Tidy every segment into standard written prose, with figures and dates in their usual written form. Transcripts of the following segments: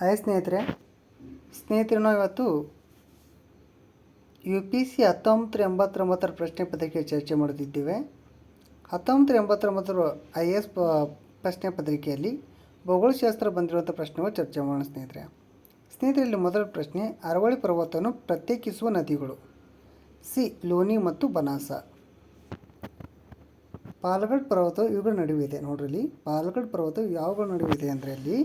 Hi ಸ್ನೇಹಿತರೆ ನಾವು ಇವತ್ತು UPSC 1989 ಪ್ರಶ್ನೆ ಪತ್ರಿಕೆ ಚರ್ಚೆ ಮಾಡುತ್ತಿದ್ದೇವೆ. 1989 IAS ಪ್ರಶ್ನೆ ಪತ್ರಿಕೆಯಲ್ಲಿ ಭೂಗೋಳಶಾಸ್ತ್ರ ಬಂದಿರುವಂಥ ಪ್ರಶ್ನೆಗಳು ಚರ್ಚೆ ಮಾಡೋಣ ಸ್ನೇಹಿತರೆ ಇಲ್ಲಿ ಮೊದಲ ಪ್ರಶ್ನೆ, ಅರವಳಿ ಪರ್ವತವನ್ನು ಪ್ರತ್ಯೇಕಿಸುವ ನದಿಗಳು. ಸಿ. ಲೋನಿ ಮತ್ತು ಬನಾಸ. ಪಾಲಗಡ್ ಪರ್ವತವು ಇವುಗಳ ನಡುವೆ ಇದೆ. ನೋಡ್ರಿ, ಪಾಲಗಡ್ ಪರ್ವತವು ಯಾವುಗಳ ನಡುವೆ ಇದೆ ಅಂದರೆ ಅಲ್ಲಿ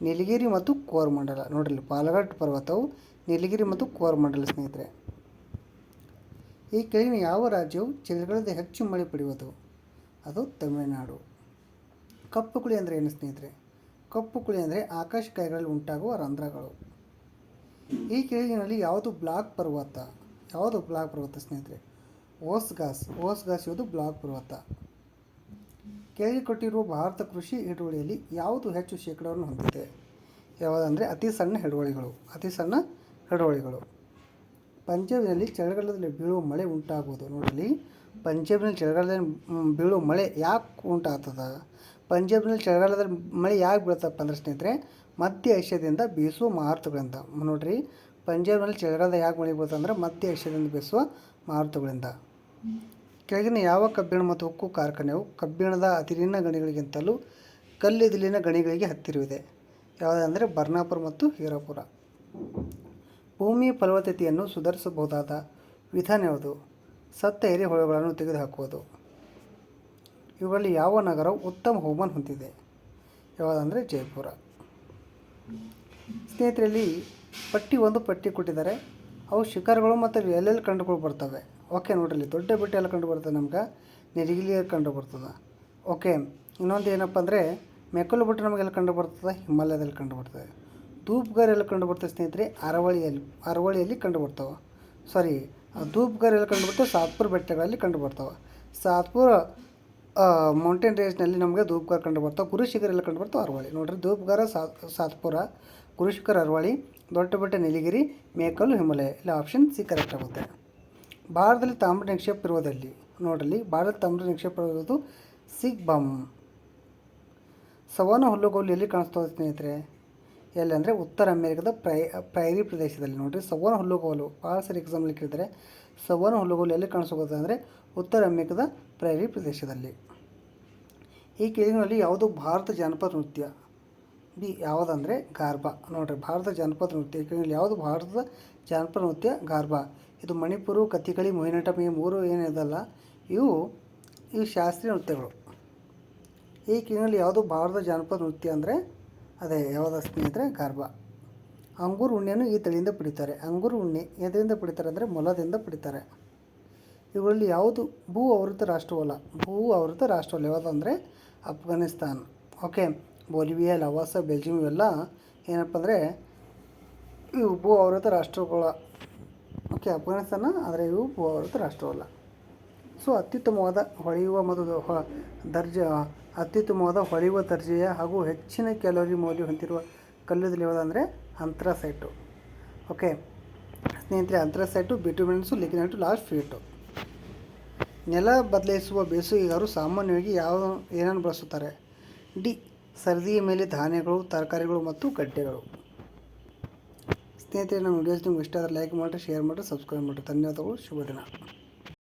ನೀಲಗಿರಿ ಮತ್ತು ಕೋರಮಂಡಲ. ನೋಡ್ರಿ, ಪಾಲಗಡ್ ಪರ್ವತವು ನೀಲಗಿರಿ ಮತ್ತು ಕೋರಮಂಡಲ. ಸ್ನೇಹಿತರೆ, ಈ ಕೆಳಗಿನ ಯಾವ ರಾಜ್ಯವು ಚಳಿಗಾಲದ ಹೆಚ್ಚು ಮಳೆ ಪಡೆಯುವುದು? ಅದು ತಮಿಳುನಾಡು. ಕಪ್ಪು ಕುಳಿ ಅಂದರೆ ಏನು ಸ್ನೇಹಿತರೆ? ಕಪ್ಪು ಕುಳಿ ಅಂದರೆ ಆಕಾಶಕಾಯಗಳಲ್ಲಿ ಉಂಟಾಗುವ ರಂಧ್ರಗಳು. ಈ ಕೆಳಗಿನಲ್ಲಿ ಯಾವುದು ಬ್ಲಾಕ್ ಪರ್ವತ? ಯಾವುದು ಬ್ಲಾಕ್ ಪರ್ವತ ಸ್ನೇಹಿತರೆ? ಓಸ್ಗಾಸ್ ಇವುದು ಬ್ಲಾಕ್ ಪರ್ವತ. ಕೆಳಗೆ ಕೊಟ್ಟಿರುವ ಭಾರತ ಕೃಷಿ ಹಿಡುವಳಿಯಲ್ಲಿ ಯಾವುದು ಹೆಚ್ಚು ಶೇಕಡಾವನ್ನು ಹೊಂದಿದೆ? ಯಾವುದಂದರೆ ಅತಿ ಸಣ್ಣ ಹಿಡುವಳಿಗಳು. ಪಂಜಾಬಿನಲ್ಲಿ ಚಳಿಗಾಲದಲ್ಲಿ ಬೀಳುವ ಮಳೆ ಉಂಟಾಗುವುದು. ನೋಡಲಿ, ಪಂಜಾಬಿನಲ್ಲಿ ಚಳಿಗಾಲದಲ್ಲಿ ಬೀಳುವ ಮಳೆ ಯಾಕೆ ಉಂಟಾಗ್ತದೆ? ಪಂಜಾಬಿನಲ್ಲಿ ಚಳಿಗಾಲದಲ್ಲಿ ಮಳೆ ಯಾಕೆ ಬೀಳ್ತಪ್ಪ ಅಂದ್ರೆ ಸ್ನೇಹಿತರೆ, ಮಧ್ಯ ಏಷ್ಯಾದಿಂದ ಬೀಸುವ ಮಾರುತಗಳಿಂದ. ನೋಡ್ರಿ, ಪಂಜಾಬಿನಲ್ಲಿ ಚಳಿಗಾಲದ ಯಾಕೆ ಮಳೆ ಬೀಳ್ತದೆ ಅಂದರೆ ಮಧ್ಯ ಏಷ್ಯಾದಿಂದ ಬೀಸುವ ಮಾರುತಗಳಿಂದ. ಕೆಳಗಿನ ಯಾವ ಕಬ್ಬಿಣ ಮತ್ತು ಉಕ್ಕು ಕಾರ್ಖಾನೆಯು ಕಬ್ಬಿಣದ ಅದಿರಿನ ಗಣಿಗಳಿಗಿಂತಲೂ ಕಲ್ಲಿದ್ದಲಿನ ಗಣಿಗಳಿಗೆ ಹತ್ತಿರವಿದೆ? ಯಾವುದಂದರೆ ಬರ್ನಾಪುರ ಮತ್ತು ಹೀರಾಪುರ. ಭೂಮಿಯ ಫಲವತ್ತತೆಯನ್ನು ಸುಧಾರಿಸಬಹುದಾದ ವಿಧಾನ ಯಾವುದು? ಸತ್ತ ಎರೆಹುಳುಗಳನ್ನು ತೆಗೆದುಹಾಕುವುದು. ಇವುಗಳಲ್ಲಿ ಯಾವ ನಗರವು ಉತ್ತಮ ಹವಾಮಾನ ಹೊಂದಿದೆ? ಯಾವುದಂದರೆ ಜೈಪುರ. ಸ್ನೇಹಿತರಲ್ಲಿ ಪಟ್ಟಿ ಕೊಟ್ಟಿದ್ದಾರೆ. ಅವು ಶಿಖರಗಳು ಮತ್ತು ಎಲ್ಲೆಲ್ಲಿ ಕಂಡುಗಳು ಬರ್ತವೆ. ಓಕೆ, ನೋಡ್ರಿ, ದೊಡ್ಡ ಬೆಟ್ಟ ಎಲ್ಲ ಕಂಡು ಬರ್ತದೆ, ನಮ್ಗೆ ನೀಲಗಿರಿಯಲ್ಲಿ ಕಂಡು ಬರ್ತದೆ. ಓಕೆ, ಇನ್ನೊಂದು ಏನಪ್ಪ ಅಂದರೆ ಮೆಕ್ಕಲು ಬೆಟ್ಟ ನಮಗೆಲ್ಲ ಕಂಡು ಬರ್ತದೆ, ಹಿಮಾಲಯದಲ್ಲಿ ಕಂಡು ಬರ್ತದೆ. ಧೂಪ್ಗರ್ ಎಲ್ಲ ಕಂಡು ಬರ್ತದೆ ಸ್ನೇಹಿತರೆ, ಅರವಳಿಯಲ್ಲಿ ಕಂಡು ಬರ್ತಾವೆ. ಧೂಪ್ಗರ್ ಎಲ್ಲ ಕಂಡು ಬರ್ತವೆ ಸಾತ್ಪುರ ಬೆಟ್ಟಗಳಲ್ಲಿ ಕಂಡು ಬರ್ತವೆ. ಸಾತ್ಪುರ ಮೌಂಟೇನ್ ರೇಂಜ್ನಲ್ಲಿ ನಮಗೆ ಧೂಪ್ಗರ್ ಕಂಡು ಬರ್ತಾವೆ. ಗುರುಶಿಖರ ಎಲ್ಲ ಕಂಡು ಬರ್ತಾವೆ ಅರವಳಿ. ನೋಡ್ರಿ, ಧೂಪ್ಗರ ಸಾತ್ಪುರ, ಗುರುಶಿಖರ ಅರವಳಿ, ದೊಡ್ಡ ಬೆಟ್ಟ ನೀಲಗಿರಿ, ಮೇಕಲ್ಲು ಹಿಮಾಲಯ. ಇಲ್ಲ ಆಪ್ಷನ್ ಸಿ ಕರೆಕ್ಟ್ ಆಗುತ್ತೆ. ಭಾರತದಲ್ಲಿ ತಾಮ್ರ ನಿಕ್ಷೇಪ ಇರುವುದಲ್ಲಿ? ನೋಡಲಿ, ಭಾರತದಲ್ಲಿ ತಾಮ್ರ ನಿಕ್ಷೇಪ ಇರುವುದು ಸಿಗ್ಬಮ್. ಸವನ ಹುಲ್ಲುಗಾವಲು ಎಲ್ಲಿ ಕಾಣಿಸ್ತದೆ ಸ್ನೇಹಿತರೆ? ಎಲ್ಲಿ ಅಂದರೆ ಉತ್ತರ ಅಮೆರಿಕದ ಪ್ರೈರಿ ಪ್ರದೇಶದಲ್ಲಿ. ನೋಡಿರಿ, ಸವನ ಹುಲ್ಲುಗಾವಲು ಭಾಳ ಸರಿ ಎಕ್ಸಾಮ್ಲಿ ಕೇಳಿದರೆ ಸವನ ಹುಲ್ಲುಗಾವಲು ಎಲ್ಲಿ ಕಾಣಿಸ್ಕೋಗುತ್ತೆ ಅಂದರೆ ಉತ್ತರ ಅಮೆರಿಕದ ಪ್ರೈರಿ ಪ್ರದೇಶದಲ್ಲಿ. ಈ ಕೆಳಗಿನಲ್ಲಿ ಯಾವುದು ಭಾರತ ಜಾನಪದ ನೃತ್ಯ? ಬಿ. ಯಾವುದಂದರೆ ಗಾರ್ಬಾ. ನೋಡಿರಿ, ಭಾರತ ಜಾನಪದ ನೃತ್ಯ. ಈ ಕೆಳಗಿನಲ್ಲಿ ಯಾವುದು ಭಾರತದ ಜಾನಪದ ನೃತ್ಯ? ಗಾರ್ಬಾ. ಇದು ಮಣಿಪುರ, ಕಥಿಕಳಿ, ಮೊಹಿನಿಯಾಟ್ಟಂ ಈ ಮೂರು ಏನಿದಲ್ಲ ಇವು ಶಾಸ್ತ್ರೀಯ ನೃತ್ಯಗಳು. ಈ ಕೆಳಗಿನಲ್ಲಿ ಯಾವುದು ಭಾರತದ ಜಾನಪದ ನೃತ್ಯ ಅಂದರೆ ಅದೇ ಯಾವುದ ಸ್ನೇಹಿತರೆ? ಗಾರ್ಬಾ. ಅಂಗೂರು ಉಣ್ಣೆಯನ್ನು ಈ ತಳಿಯಿಂದ ಪಡಿತಾರೆ. ಅಂಗೂರು ಉಣ್ಣೆ ಎದರಿಂದ ಪಡಿತಾರೆ ಅಂದರೆ ಮೊಲದಿಂದ ಪಡಿತಾರೆ. ಇವುಗಳಲ್ಲಿ ಯಾವುದು ಭೂ ಆವೃತ ರಾಷ್ಟ್ರವಲ್ಲ? ಭೂ ಆವೃತ ರಾಷ್ಟ್ರವಲ್ಲ ಯಾವುದಂದರೆ ಅಫ್ಘಾನಿಸ್ತಾನ್. ಓಕೆ, ಬೊಲಿವಿಯಾ, ಲವಾಸ, ಬೆಲ್ಜಿಯಂ ಇವೆಲ್ಲ ಏನಪ್ಪ ಅಂದರೆ ಇವು ಭೂ ಆವೃತ ರಾಷ್ಟ್ರಗಳ. ಓಕೆ, ಅಫ್ಘಾನಿಸ್ತಾನ ಆದರೆ ಇವು ಭೂ ಆವೃತ ರಾಷ್ಟ್ರವಲ್ಲ. ಸೊ ಅತ್ಯುತ್ತಮವಾದ ಹೊಳೆಯುವ ದರ್ಜೆಯ ಹಾಗೂ ಹೆಚ್ಚಿನ ಕ್ಯಾಲೋರಿ ಮೌಲ್ಯ ಹೊಂದಿರುವ ಕಲ್ಲಿದ್ದಲು ಯಾವುದಂದರೆ ಅಂಥ್ರಾಸೈಟು. ಓಕೆ ಸ್ನೇಹಿತರೆ, ಅಂಥ್ರಾಸೈಟು, ಬಿಟುಮಿನ್ಸು, ಲಿಗ್ನೈಟು, ಲಾಸ್ಟ್ ಫೀಟು. ನೆಲ ಬದಲಾಯಿಸುವ ಬೇಸುಗೆಗಾರರು ಸಾಮಾನ್ಯವಾಗಿ ಏನನ್ನು ಬಳಸುತ್ತಾರೆ? ಡಿ. ಸರದಿಯ ಮೇಲೆ ಧಾನ್ಯಗಳು, ತರಕಾರಿಗಳು ಮತ್ತು ಗಡ್ಡೆಗಳು. ಸ್ನೇಹಿತರೆ, ನಮ್ಮ ವಿಡಿಯೋಸ್ ನಿಮ್ಗೆ ಇಷ್ಟ ಆದರೆ ಲೈಕ್ ಮಾಡಿರಿ, ಶೇರ್ ಮಾಡಿರಿ, ಸಬ್ಸ್ಕ್ರೈಬ್ ಮಾಡಿರಿ. ಧನ್ಯವಾದಗಳು. ಶುಭ ದಿನ.